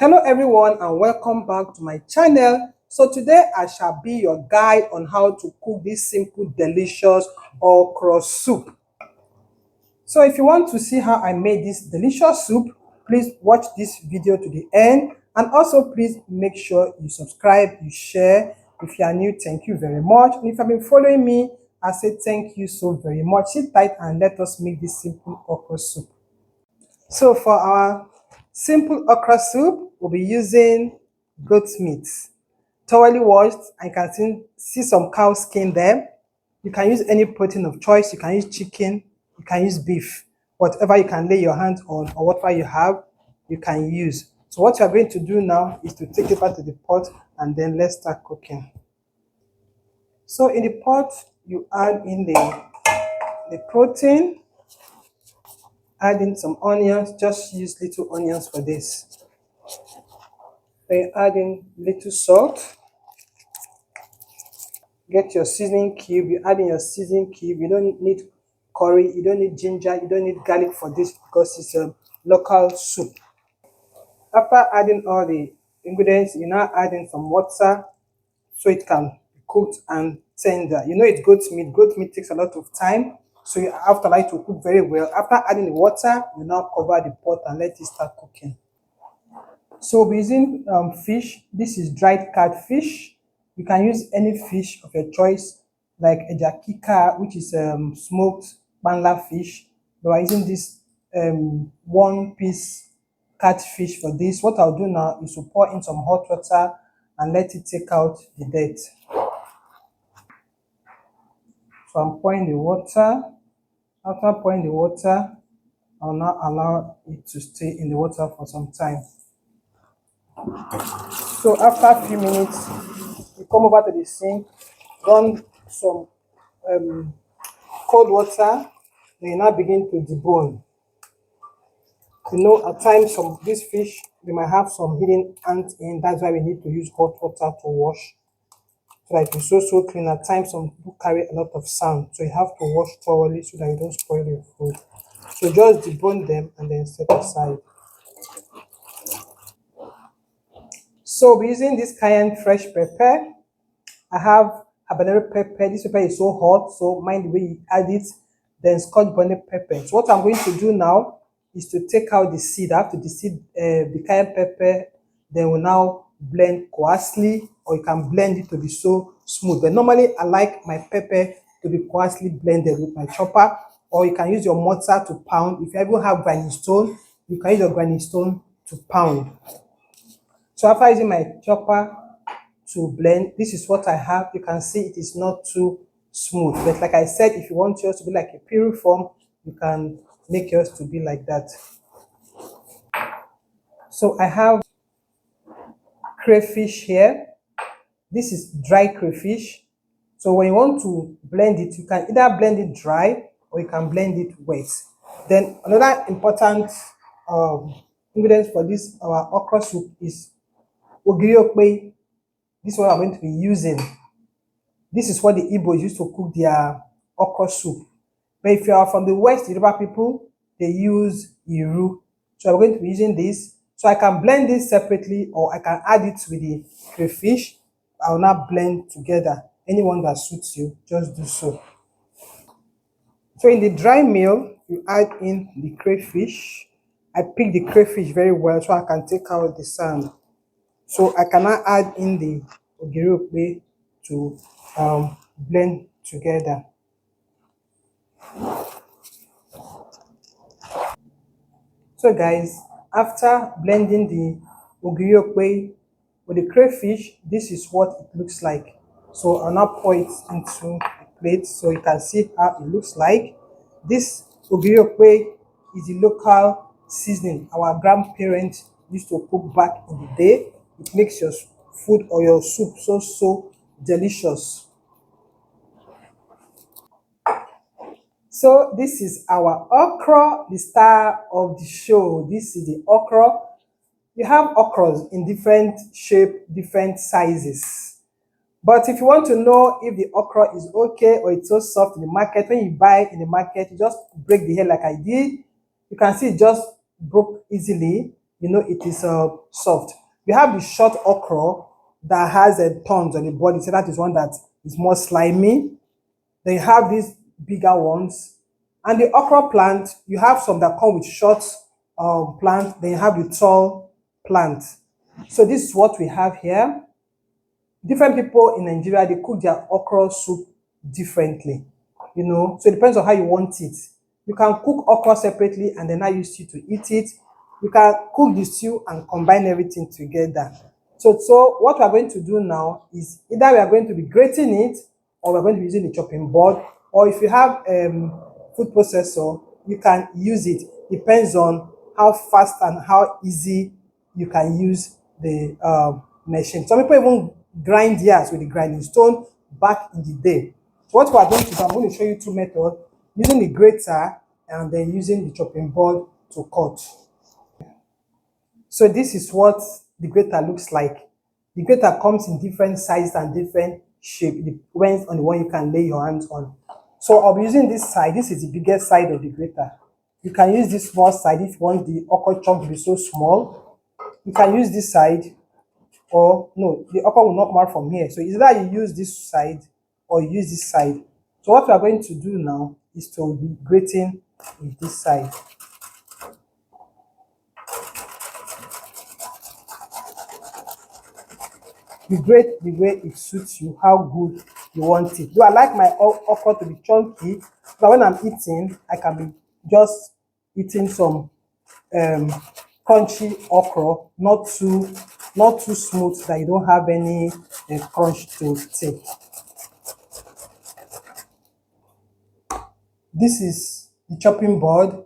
Hello everyone and welcome back to my channel. So today I shall be your guide on how to cook this simple delicious okra soup. So if you want to see how I made this delicious soup, please watch this video to the end, and also please make sure you subscribe, you share. If you are new, thank you very much, and if you have been following me, I say thank you so very much. Sit tight and let us make this simple okra soup. So for our simple okra soup, we'll be using goat meat, thoroughly washed, and you can see some cow skin there. You can use any protein of choice. You can use chicken, you can use beef, whatever you can lay your hands on or whatever you have, you can use. So what you're going to do now is to take it back to the pot and then let's start cooking. So in the pot, you add in the protein, add in some onions, just use little onions for this. Then add in little salt. Get your seasoning cube, you add in your seasoning cube. You don't need curry, you don't need ginger, you don't need garlic for this because it's a local soup. After adding all the ingredients, you now add in some water so it can be cooked and tender. You know it's goat meat takes a lot of time, so you have to like to cook very well. After adding the water, you now cover the pot and let it start cooking. So we'll be using fish. This is dried catfish. You can use any fish of your choice, like ejakika, which is smoked banla fish. But I'm using this one piece catfish for this. What I'll do now is to pour in some hot water and let it take out the dirt. So I'm pouring the water. After pouring the water, I'll now allow it to stay in the water for some time. So after a few minutes, you come over to the sink, run some cold water, then you now begin to debone. You know, at times some of these fish, they might have some hidden ants in. That's why we need to use hot water to wash. So that it's so clean. At times some people carry a lot of sand, so you have to wash thoroughly so that you don't spoil your food. So just debone them and then set aside. So we're using this cayenne fresh pepper. I have habanero pepper. This pepper is so hot, so mind the way you add it. Then scotch bonnet pepper. So what I'm going to do now is to take out the seed. I have to deseed the cayenne pepper. Then we'll now blend coarsely, or you can blend it to be so smooth. But normally I like my pepper to be coarsely blended with my chopper, or you can use your mortar to pound. If you ever have grinding stone, you can use your grinding stone to pound. So after using my chopper to blend, this is what I have. You can see it is not too smooth, but like I said, if you want yours to be like a piriform, you can make yours to be like that. So I have crayfish here. This is dry crayfish. So when you want to blend it, you can either blend it dry or you can blend it wet. Then another important ingredient for this our okra soup is ogiriokpe. This is what I'm going to be using. This is what the Igbos use to cook their okra soup. But if you are from the West, the Yoruba people, they use iru. So I'm going to be using this. So I can blend this separately or I can add it with the crayfish. I will not blend together. Anyone that suits you, just do so. So in the dry meal, you add in the crayfish. I pick the crayfish very well so I can take out the sand. So I cannot add in the ogiriokpe to blend together. So guys, after blending the ogiriokpe with the crayfish, this is what it looks like. So I'll now pour it into a plate so you can see how it looks like. This ogiriokpe is the local seasoning our grandparents used to cook back in the day. It makes your food or your soup so delicious. So this is our okra, the star of the show. This is the okra. You have okras in different shape, different sizes. But if you want to know if the okra is okay or it's so soft in the market, when you buy in the market, you just break the head like I did. You can see it just broke easily. it is soft. We have the short okra that has thorns on the body, so that is one that is more slimy. Then you have these bigger ones. And the okra plant, you have some that come with short plant, then you have the tall plant. So this is what we have here. Different people in Nigeria, they cook their okra soup differently, so it depends on how you want it. You can cook okra separately and then I use stew to eat it. You can cook the stew and combine everything together. So what we are going to do now is either we are going to be grating it, or we're going to be using the chopping board, or if you have food processor, you can use it. Depends on how fast and how easy you can use the machine. Some people even grind theirs with the grinding stone back in the day. So what we are going to do, I'm going to show you two methods: using the grater and then using the chopping board to cut. So this is what the grater looks like. The grater comes in different sizes and different shape. It depends on the one you can lay your hands on. So I'll be using this side. This is the biggest side of the grater. You can use this small side if you want the okra chunk to be so small. You can use this side, or no, the okra will not come out from here. So either you use this side or you use this side. So what we are going to do now is to be grating with this side. You grate the way it suits you, how good you want it. Though I like my okra to be chunky, but when I'm eating, I can be just eating some crunchy okra, not too smooth that you don't have any crunch to take. This is the chopping board.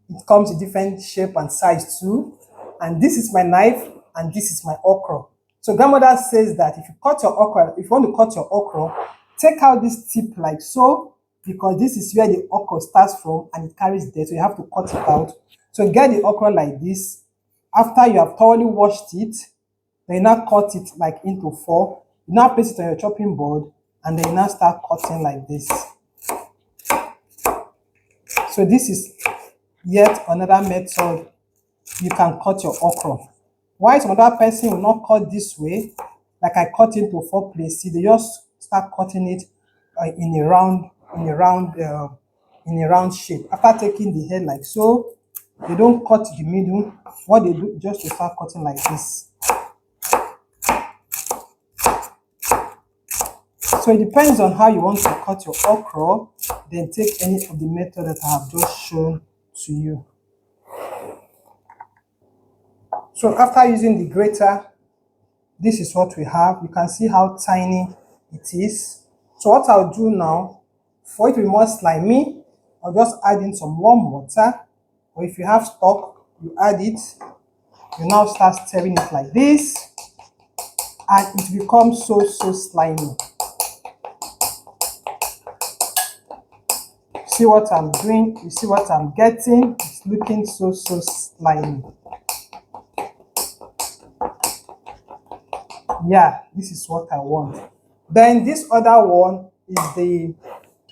It comes in different shape and size too. And this is my knife, and this is my okra. So grandmother says that if you cut your okra, if you want to cut your okra, take out this tip like so, because this is where the okra starts from and it carries there. So you have to cut it out. So get the okra like this. After you have thoroughly washed it, then you now cut it like into four. You now place it on your chopping board, and then you now start cutting like this. So this is yet another method you can cut your okra. Why some other person will not cut this way, like I cut into four places, they just start cutting it in a round shape. After taking the head like so, they don't cut the middle. What they do is just to start cutting like this. So it depends on how you want to cut your okra, then take any of the method that I have just shown to you. So after using the grater, this is what we have. You can see how tiny it is. So what I'll do now, for it to be more slimy, I'll just add in some warm water. Or if you have stock, you add it. You now start stirring it like this, and it becomes so slimy. See what I'm doing? You see what I'm getting? It's looking so slimy. Yeah, this is what I want. Then this other one is the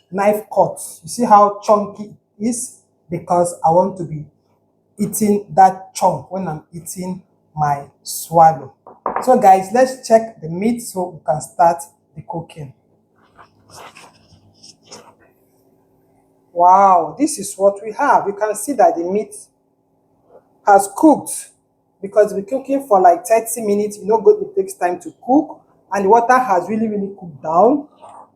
knife cut. You see how chunky it is? Because I want to be eating that chunk when I'm eating my swallow. So guys, let's check the meat so we can start the cooking. Wow, this is what we have. You can see that the meat has cooked, because we're cooking for like 30 minutes. You know, it takes time to cook, and the water has really cooked down.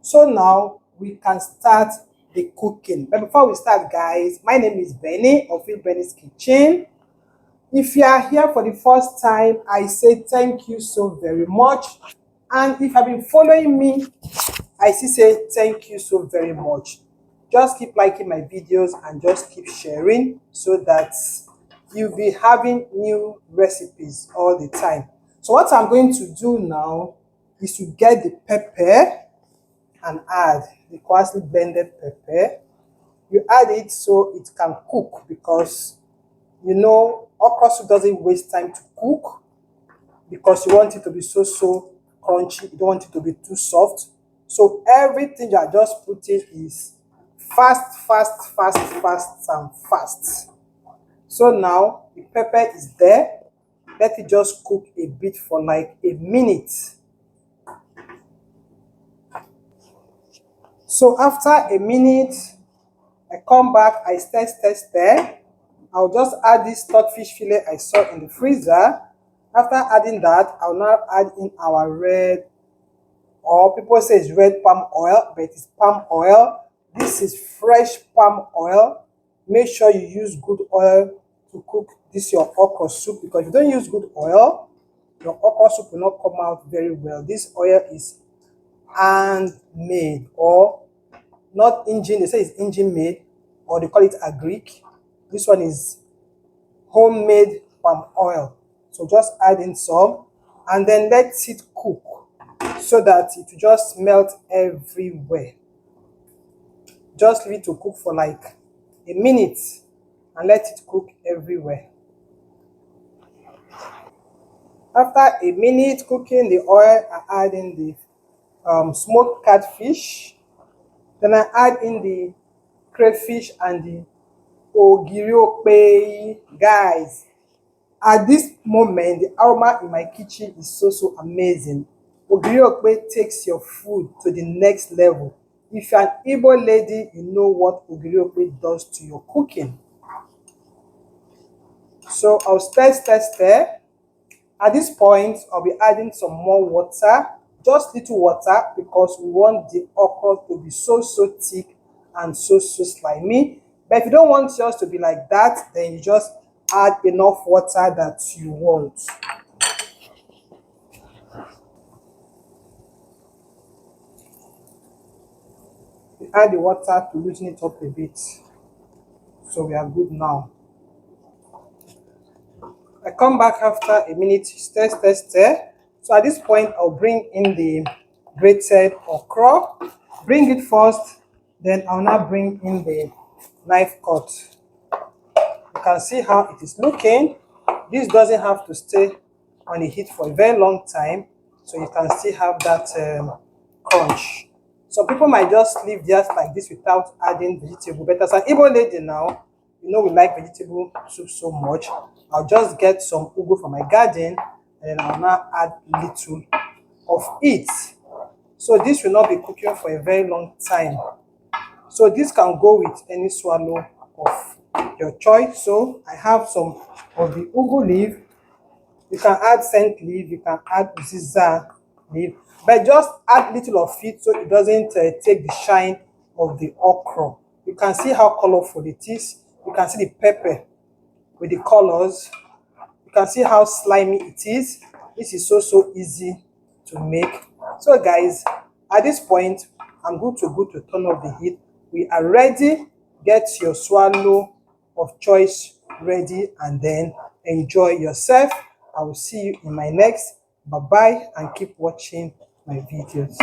So now we can start the cooking. But before we start, guys, my name is Benny of Benny's Kitchen. If you are here for the first time, I say thank you so very much. And if you've been following me, I still say thank you so very much. Just keep liking my videos and just keep sharing, so that you'll be having new recipes all the time. So what I'm going to do now is to get the pepper and add the coarsely blended pepper. You add it so it can cook, because you know okra soup doesn't waste time to cook, because you want it to be so crunchy. You don't want it to be too soft. So everything you are just putting is fast and fast. So now the pepper is there. Let it just cook a bit for like a minute. So after a minute, I come back, I stir. I'll just add this stockfish fillet I saw in the freezer. After adding that, I'll now add in our red, or people say it's red palm oil, but it's palm oil. This is fresh palm oil. Make sure you use good oil to cook this your okra soup, because if you don't use good oil, your okra soup will not come out very well. This oil is handmade, or not engine, they say it's engine made, or they call it agric. This one is homemade palm oil. So just add in some and then let it cook so that it will just melt everywhere. Just leave it to cook for like a minute and let it cook everywhere. After a minute cooking the oil, I add in the smoked catfish. Then I add in the crayfish and the ogiri. Guys, at this moment, the aroma in my kitchen is so amazing. Ogiri takes your food to the next level. If you're an Igbo lady, you know what ogiri does to your cooking. So I'll stir. At this point, I'll be adding some more water, just little water, because we want the okra to be so thick and so slimy. But if you don't want yours to be like that, then you just add enough water that you want. You add the water to loosen it up a bit. So we are good now. I come back after a minute, stir. So at this point, I'll bring in the grated okra. Bring it first, then I'll now bring in the knife cut. You can see how it is looking. This doesn't have to stay on the heat for a very long time, so you can still have that crunch. Some people might just leave theirs like this without adding vegetable, but as an Igbo lady now, you know we like vegetable soup so much. I'll just get some ugu from my garden and then I'll now add little of it. So this will not be cooking for a very long time. So this can go with any swallow of your choice. So I have some of the ugu leaf. You can add scent leaf, you can add uziza leaf, but just add little of it so it doesn't take the shine of the okra. You can see how colorful it is. You can see the pepper with the colors. You can see how slimy it is. This is so easy to make. So guys, at this point, I'm good to turn off the heat. We are ready. Get your swallow of choice ready and then enjoy yourself. I will see you in my next. Bye bye and keep watching my videos.